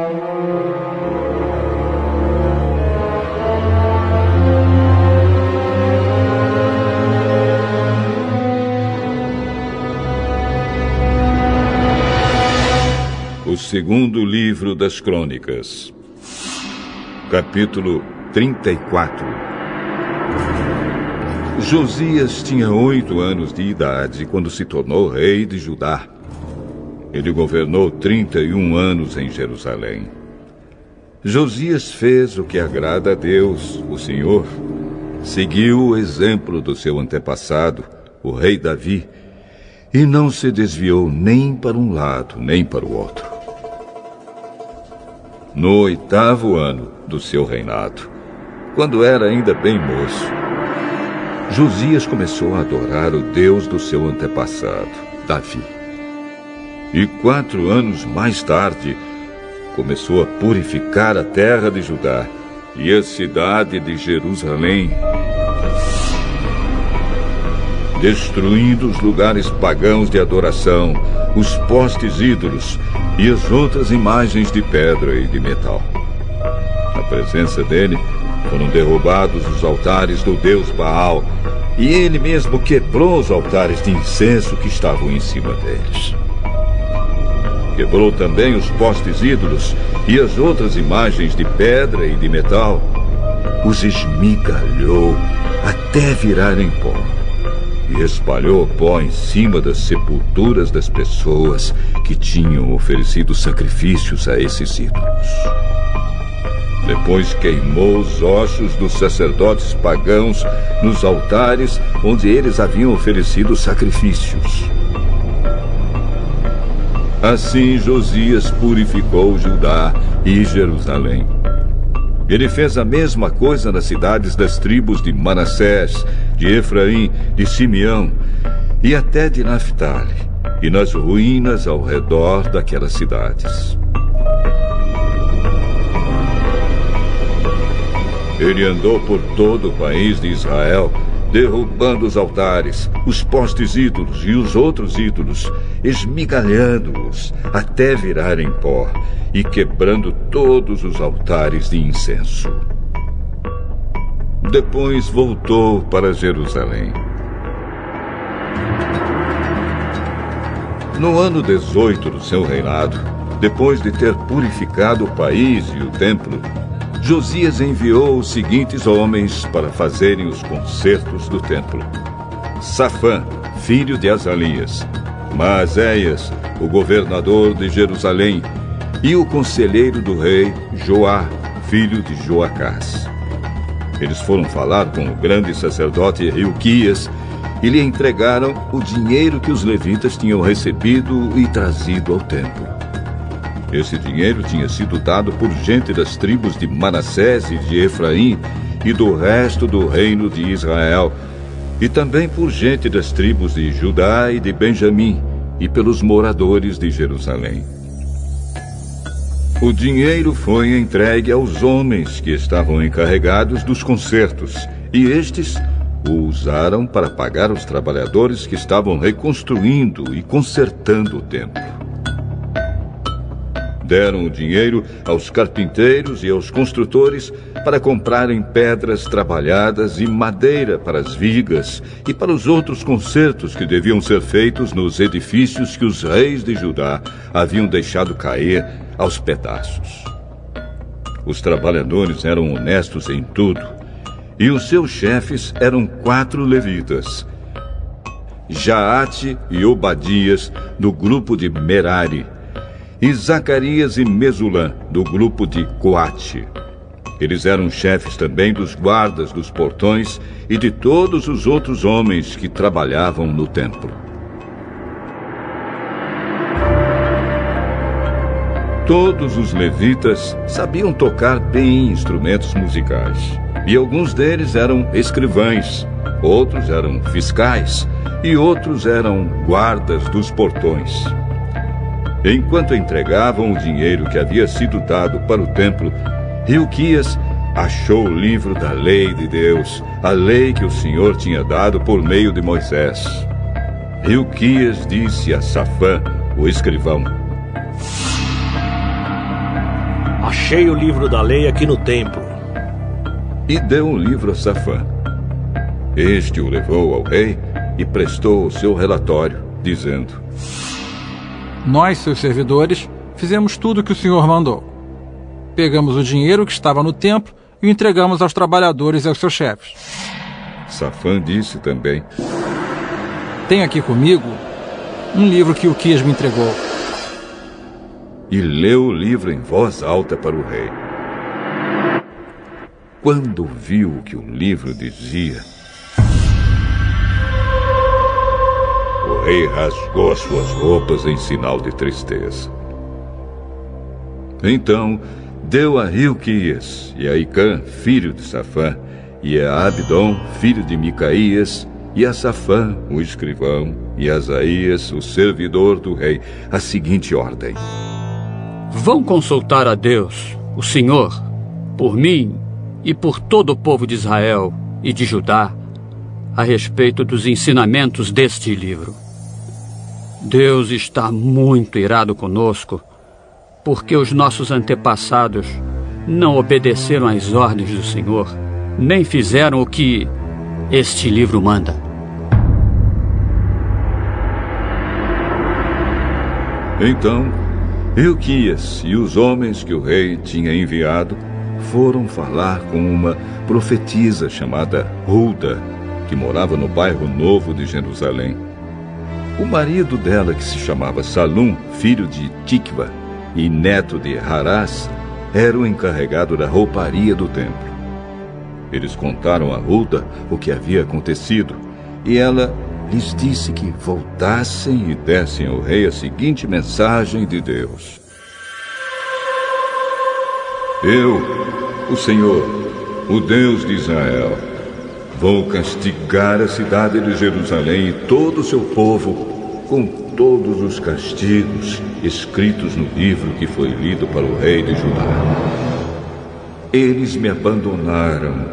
O segundo livro das Crônicas, capítulo 34. Josias tinha 8 anos de idade quando se tornou rei de Judá. Ele governou 31 anos em Jerusalém. Josias fez o que agrada a Deus, o Senhor. Seguiu o exemplo do seu antepassado, o rei Davi, e não se desviou nem para um lado, nem para o outro. No 8º ano do seu reinado, quando era ainda bem moço, Josias começou a adorar o Deus do seu antepassado, Davi. E 4 anos mais tarde, começou a purificar a terra de Judá e a cidade de Jerusalém, destruindo os lugares pagãos de adoração, os postes ídolos e as outras imagens de pedra e de metal. Na presença dele, foram derrubados os altares do deus Baal, e ele mesmo quebrou os altares de incenso que estavam em cima deles. Quebrou também os postes ídolos e as outras imagens de pedra e de metal. Os esmigalhou até virarem pó. E espalhou pó em cima das sepulturas das pessoas que tinham oferecido sacrifícios a esses ídolos. Depois queimou os ossos dos sacerdotes pagãos nos altares onde eles haviam oferecido sacrifícios. Assim Josias purificou Judá e Jerusalém. Ele fez a mesma coisa nas cidades das tribos de Manassés, de Efraim, de Simeão e até de Naftali, e nas ruínas ao redor daquelas cidades. Ele andou por todo o país de Israel, derrubando os altares, os postes ídolos e os outros ídolos, esmigalhando-os até virarem pó e quebrando todos os altares de incenso. Depois voltou para Jerusalém. No ano 18 do seu reinado, depois de ter purificado o país e o templo, Josias enviou os seguintes homens para fazerem os concertos do templo: Safã, filho de Azalias; Maazéias, o governador de Jerusalém; e o conselheiro do rei, Joá, filho de Joacás. Eles foram falar com o grande sacerdote Hilquias e lhe entregaram o dinheiro que os levitas tinham recebido e trazido ao templo. Esse dinheiro tinha sido dado por gente das tribos de Manassés e de Efraim e do resto do reino de Israel, e também por gente das tribos de Judá e de Benjamim, e pelos moradores de Jerusalém. O dinheiro foi entregue aos homens que estavam encarregados dos concertos, e estes o usaram para pagar os trabalhadores que estavam reconstruindo e consertando o templo. Deram o dinheiro aos carpinteiros e aos construtores para comprarem pedras trabalhadas e madeira para as vigas e para os outros concertos que deviam ser feitos nos edifícios que os reis de Judá haviam deixado cair aos pedaços. Os trabalhadores eram honestos em tudo, e os seus chefes eram 4 levitas: Jaate e Obadias, do grupo de Merari, e Zacarias e Mesulã, do grupo de Coate. Eles eram chefes também dos guardas dos portões e de todos os outros homens que trabalhavam no templo. Todos os levitas sabiam tocar bem instrumentos musicais, e alguns deles eram escrivães, outros eram fiscais e outros eram guardas dos portões. Enquanto entregavam o dinheiro que havia sido dado para o templo, Hilquias achou o livro da lei de Deus, a lei que o Senhor tinha dado por meio de Moisés. Hilquias disse a Safã, o escrivão: Achei o livro da lei aqui no templo. E deu o livro a Safã. Este o levou ao rei e prestou o seu relatório, dizendo: Nós, seus servidores, fizemos tudo o que o senhor mandou. Pegamos o dinheiro que estava no templo e o entregamos aos trabalhadores e aos seus chefes. Safã disse também: Tenho aqui comigo um livro que Uquias me entregou. E leu o livro em voz alta para o rei. Quando viu o que o livro dizia, o rei rasgou as suas roupas em sinal de tristeza. Então deu a Hilquias e a Icã, filho de Safã, e a Abdom, filho de Micaías, e a Safã, o escrivão, e a Asaías, o servidor do rei, a seguinte ordem: Vão consultar a Deus, o Senhor, por mim e por todo o povo de Israel e de Judá, a respeito dos ensinamentos deste livro. Deus está muito irado conosco, porque os nossos antepassados não obedeceram às ordens do Senhor, nem fizeram o que este livro manda. Então Hilquias e os homens que o rei tinha enviado foram falar com uma profetisa chamada Hulda, que morava no bairro Novo de Jerusalém. O marido dela, que se chamava Salum, filho de Tikva e neto de Harás, era o encarregado da rouparia do templo. Eles contaram a Hulda o que havia acontecido, e ela lhes disse que voltassem e dessem ao rei a seguinte mensagem de Deus: Eu, o Senhor, o Deus de Israel, vou castigar a cidade de Jerusalém e todo o seu povo com todos os castigos escritos no livro que foi lido para o rei de Judá. Eles me abandonaram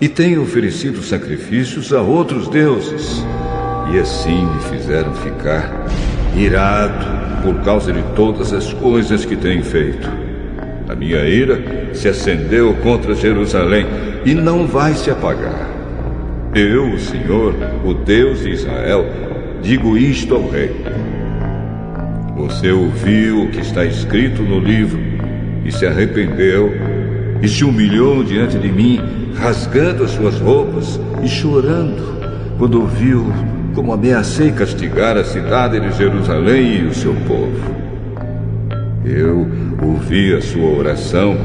e têm oferecido sacrifícios a outros deuses, e assim me fizeram ficar irado por causa de todas as coisas que têm feito. A minha ira se acendeu contra Jerusalém e não vai se apagar. Eu, o Senhor, o Deus de Israel, digo isto ao rei: Você ouviu o que está escrito no livro e se arrependeu e se humilhou diante de mim, rasgando as suas roupas e chorando, quando ouviu como ameacei castigar a cidade de Jerusalém e o seu povo. Eu ouvi a sua oração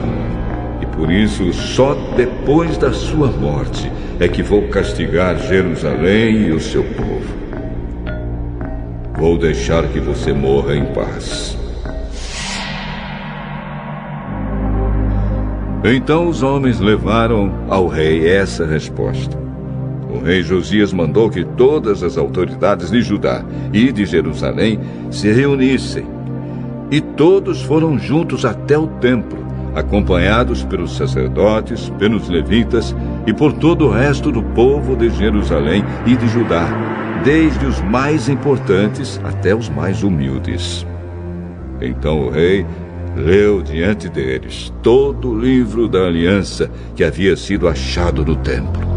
e por isso só depois da sua morte é que vou castigar Jerusalém e o seu povo. Vou deixar que você morra em paz. Então os homens levaram ao rei essa resposta. O rei Josias mandou que todas as autoridades de Judá e de Jerusalém se reunissem. E todos foram juntos até o templo, acompanhados pelos sacerdotes, pelos levitas e por todo o resto do povo de Jerusalém e de Judá, desde os mais importantes até os mais humildes. Então o rei leu diante deles todo o livro da aliança que havia sido achado no templo.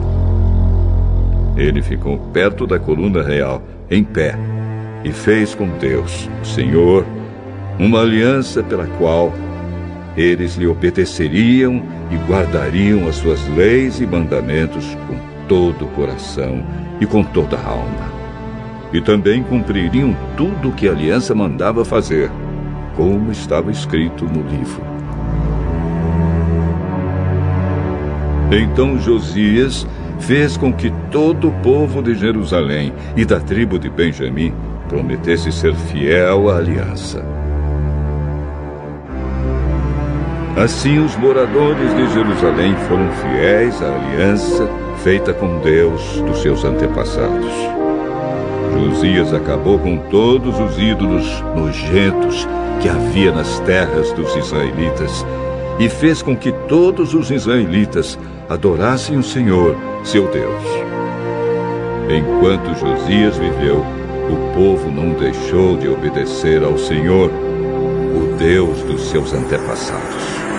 Ele ficou perto da coluna real, em pé, e fez com Deus, o Senhor, uma aliança pela qual eles lhe obedeceriam e guardariam as suas leis e mandamentos com todo o coração e com toda a alma. E também cumpririam tudo o que a aliança mandava fazer, como estava escrito no livro. Então Josias fez com que todo o povo de Jerusalém e da tribo de Benjamim prometesse ser fiel à aliança. Assim os moradores de Jerusalém foram fiéis à aliança feita com Deus dos seus antepassados. Josias acabou com todos os ídolos nojentos que havia nas terras dos israelitas e fez com que todos os israelitas adorassem o Senhor, seu Deus. Enquanto Josias viveu, o povo não deixou de obedecer ao Senhor, o Deus dos seus antepassados.